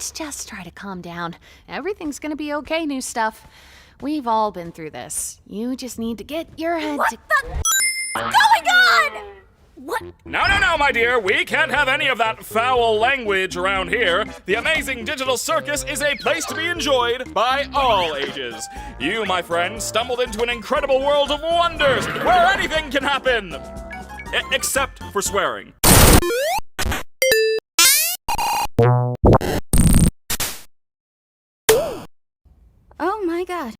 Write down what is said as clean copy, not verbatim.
let's just try to calm down. Everything's gonna be okay, new stuff. We've all been through this. You just need to get your head What's going on? What? No, my dear. We can't have any of that foul language around here. The amazing digital circus is a place to be enjoyed by all ages. You, my friend, stumbled into an incredible world of wonders where anything can happen. Except for swearing. Oh my god.